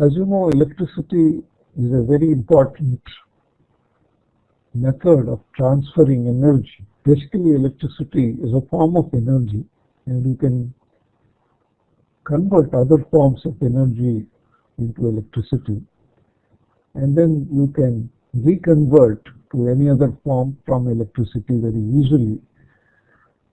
As you know, electricity is a very important method of transferring energy. Basically, electricity is a form of energy, and you can convert other forms of energy into electricity, and then you can reconvert to any other form from electricity very easily,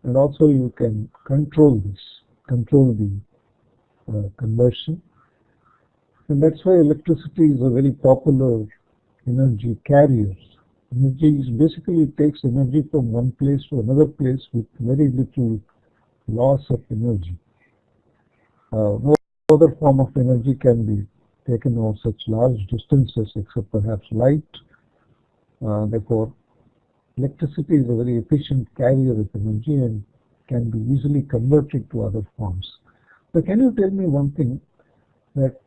and also you can control the conversion, and that's why electricity is a very popular energy carrier. Energy is basically takes energy from one place to another place with very little loss of energy. No other form of energy can be taken over such large distances except perhaps light. Therefore, electricity is a very efficient carrier of energy and can be easily converted to other forms. So can you tell me one thing, that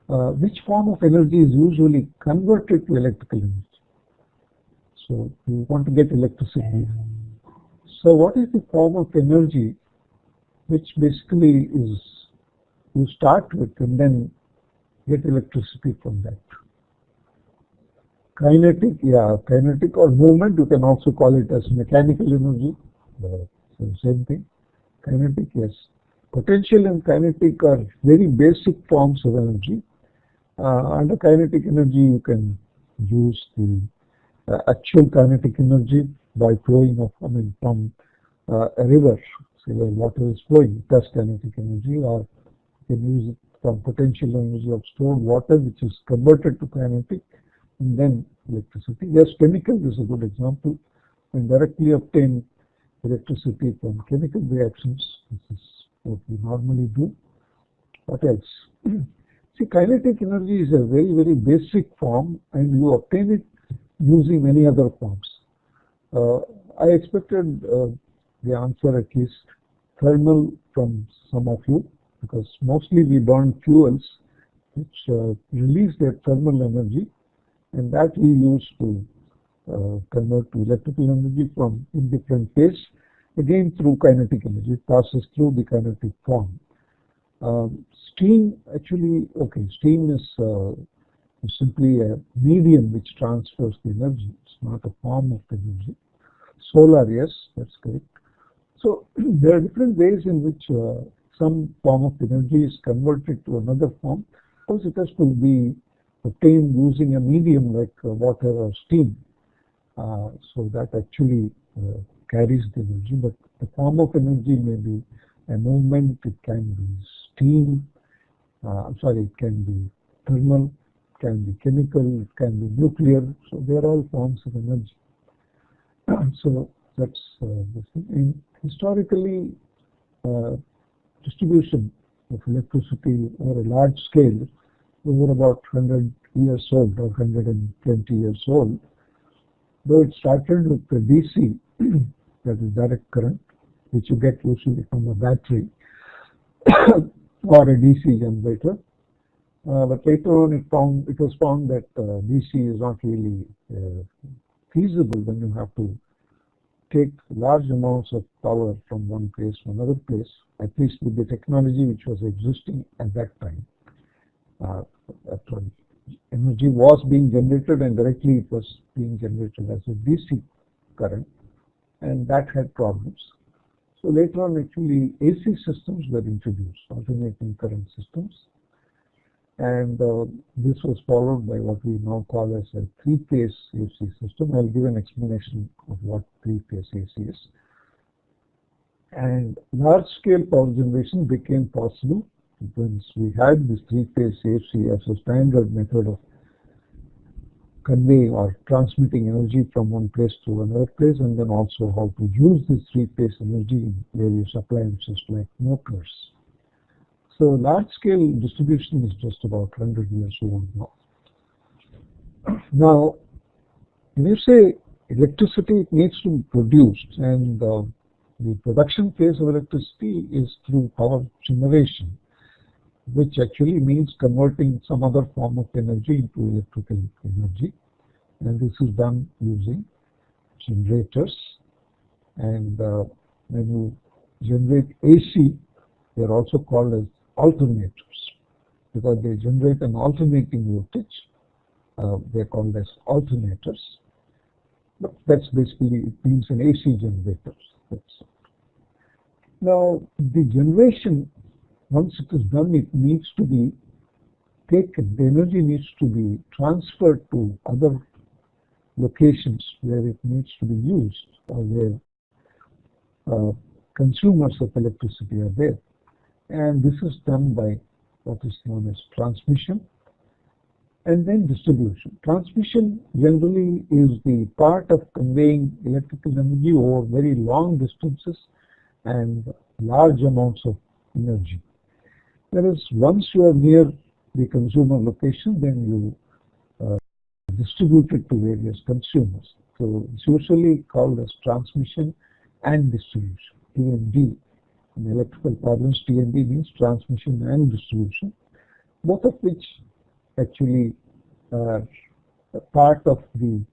which form of energy is usually converted to electrical energy? So you want to get electricity. So what is the form of energy which basically is you start with and then get electricity from that? Kinetic, yeah, kinetic or movement, you can also call it as mechanical energy. So same thing. Kinetic, yes. Potential and kinetic are very basic forms of energy. Under kinetic energy, you can use the actual kinetic energy by flowing of, from a river, say where water is flowing, that's kinetic energy, or you can use it from potential energy of stored water, which is converted to kinetic, and then electricity. Yes, chemical is a good example. And directly obtain electricity from chemical reactions. This is what we normally do. What else? See, kinetic energy is a very, very basic form, and you obtain it using many other forms. I expected the answer, at least thermal, from some of you, because mostly we burn fuels which release their thermal energy, and that we use to convert to electrical energy from in different phase, again through kinetic energy. It passes through the kinetic form. Steam, actually, okay, steam is simply a medium which transfers the energy. It's not a form of energy. Solar, yes, that's correct. So there are different ways in which some form of energy is converted to another form. Of course, it has to be obtained using a medium like water or steam. So that actually carries the energy, but the form of energy may be a movement, it can be steam, it can be thermal, it can be chemical, it can be nuclear, so they are all forms of energy. So that's the thing. And historically, distribution of electricity over a large scale over about 100 years old or 120 years old, though it started with the DC, that is direct current, which you get usually from a battery or a DC generator. But later on it was found that DC is not really feasible when you have to take large amounts of power from one place to another place, at least with the technology which was existing at that time. Energy was being generated, and directly it was being generated as a DC current, and that had problems. So later on, actually, AC systems were introduced, alternating current systems, and this was followed by what we now call as a three-phase AC system. I'll give an explanation of what three-phase AC is. And large-scale power generation became possible once we had this three-phase AC as a standard method of conveying or transmitting energy from one place to another place, and then also how to use this three-phase energy in various appliances like motors. So large-scale distribution is just about 100 years old now. Now, when you say electricity, it needs to be produced, and the production phase of electricity is through power generation, which actually means converting some other form of energy into electrical energy, and this is done using generators. And when you generate AC, they are also called as alternators. because they generate an alternating voltage. They're called as alternators. But that's basically, it means an AC generator. Now, the generation, once it is done, it needs to be taken. The energy needs to be transferred to other locations where it needs to be used, or where consumers of electricity are there. And this is done by what is known as transmission and then distribution. Transmission generally is the part of conveying electrical energy over very long distances and large amounts of energy. Whereas once you are near the consumer location, then you distribute it to various consumers. So it's usually called as transmission and distribution, T&D. In electrical parlance, T&D means transmission and distribution, both of which actually are a part of the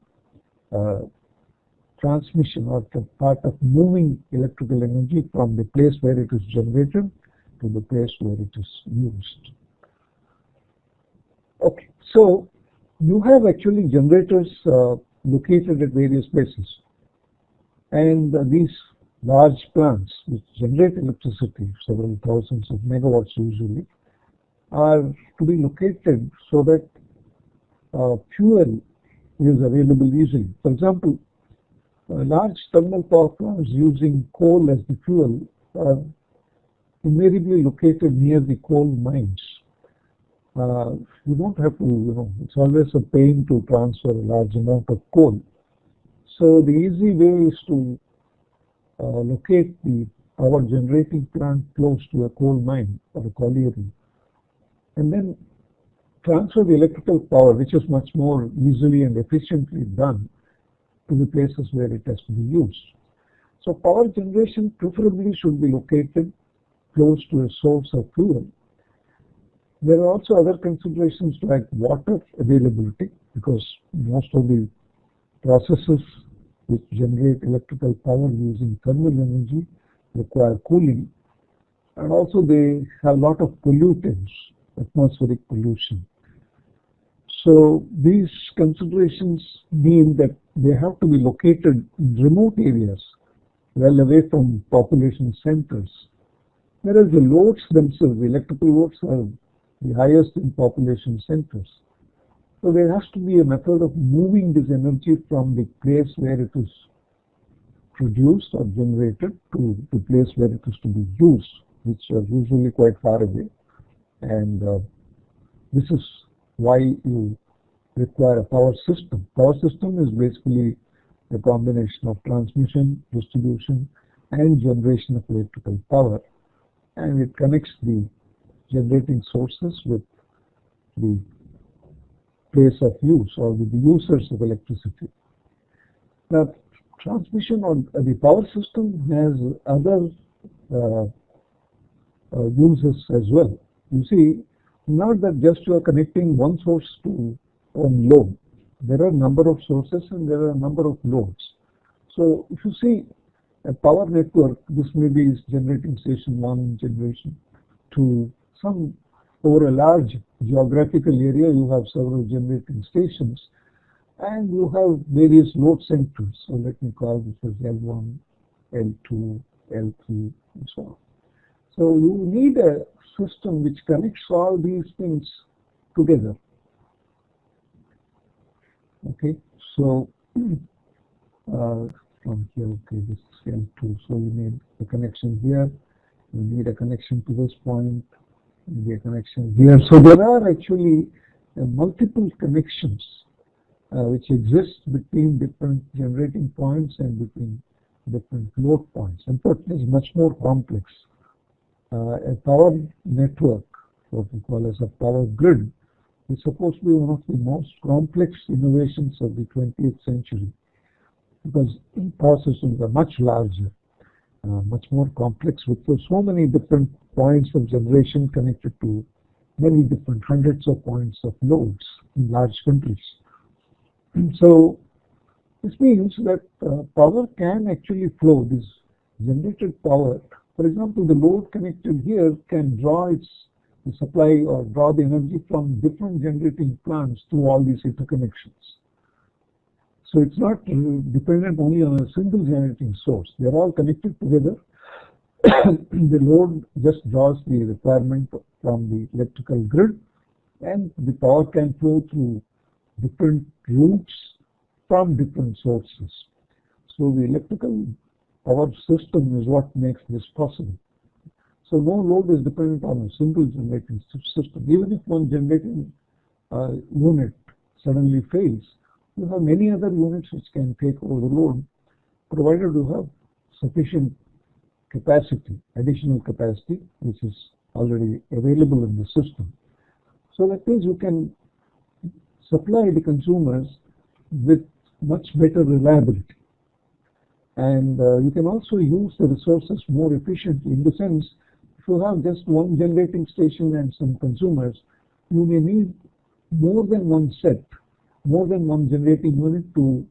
transmission, or the part of moving electrical energy from the place where it is generated to the place where it is used. Okay, so you have actually generators located at various places, and these large plants which generate electricity, several thousands of megawatts usually, are to be located so that fuel is available easily. For example, large thermal power plants using coal as the fuel are invariably located near the coal mines. You don't have to, it's always a pain to transfer a large amount of coal. So the easy way is to locate the power generating plant close to a coal mine or a colliery, and then transfer the electrical power, which is much more easily and efficiently done, to the places where it has to be used. So power generation preferably should be located close to a source of fuel. There are also other considerations like water availability, because most of the processes which generate electrical power using thermal energy require cooling, and also they have a lot of pollutants, atmospheric pollution. So these considerations mean that they have to be located in remote areas, well away from population centers, whereas the loads themselves, the electrical loads, are the highest in population centers. So there has to be a method of moving this energy from the place where it is produced or generated to the place where it is to be used, which are usually quite far away. And this is why you require a power system. Power system is basically a combination of transmission, distribution, and generation of electrical power, and it connects the generating sources with the place of use, or with the users of electricity. Now, transmission on the power system has other uses as well. You see, not that just you are connecting one source to one load. There are a number of sources and there are a number of loads. So if you see a power network, this may be generating station 1, generation 2, some over a large geographical area you have several generating stations, and you have various load centers. So let me call this as L1, L2, L3, and so on. So you need a system which connects all these things together. Okay, so from here, okay, this is L2. So you need a connection here, you need a connection to this point, the connection here. So there are actually multiple connections which exist between different generating points and between different load points. In fact, it is much more complex. A power network, what we call as a power grid, is supposed to be one of the most complex innovations of the 20th century, because power systems are much larger, much more complex, with so many different points of generation connected to many different hundreds of points of loads in large countries. So this means that power can actually flow. This generated power, for example, the load connected here can draw its we supply or draw the energy from different generating plants through all these interconnections. So it's not dependent only on a single generating source. They're all connected together. The load just draws the requirement from the electrical grid, and the power can flow through different routes from different sources. So the electrical power system is what makes this possible. So no load is dependent on a single generating system. Even if one generating unit suddenly fails, you have many other units which can take over the load, provided you have sufficient capacity, additional capacity, which is already available in the system. So that means you can supply the consumers with much better reliability. And you can also use the resources more efficiently, in the sense, if you have just one generating station and some consumers, you may need more than one generating unit to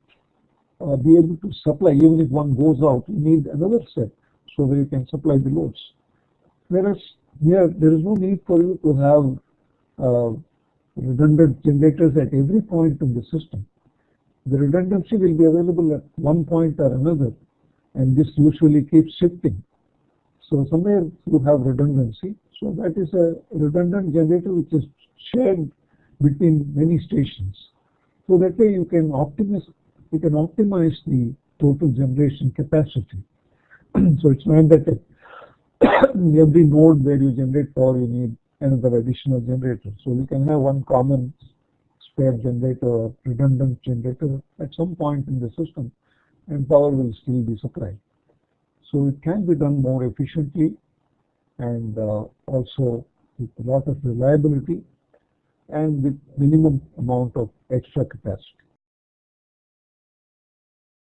be able to supply. Even if one goes out, you need another set so that you can supply the loads. Whereas here, there is no need for you to have redundant generators at every point in the system. The redundancy will be available at one point or another, and this usually keeps shifting. So somewhere you have redundancy. So that is a redundant generator which is shared between many stations. So that way you can optimize the total generation capacity. So it's not that every node where you generate power, you need another additional generator. So you can have one common spare generator or redundant generator at some point in the system, and power will still be supplied. So it can be done more efficiently, and also with a lot of reliability and with minimum amount of extra capacity.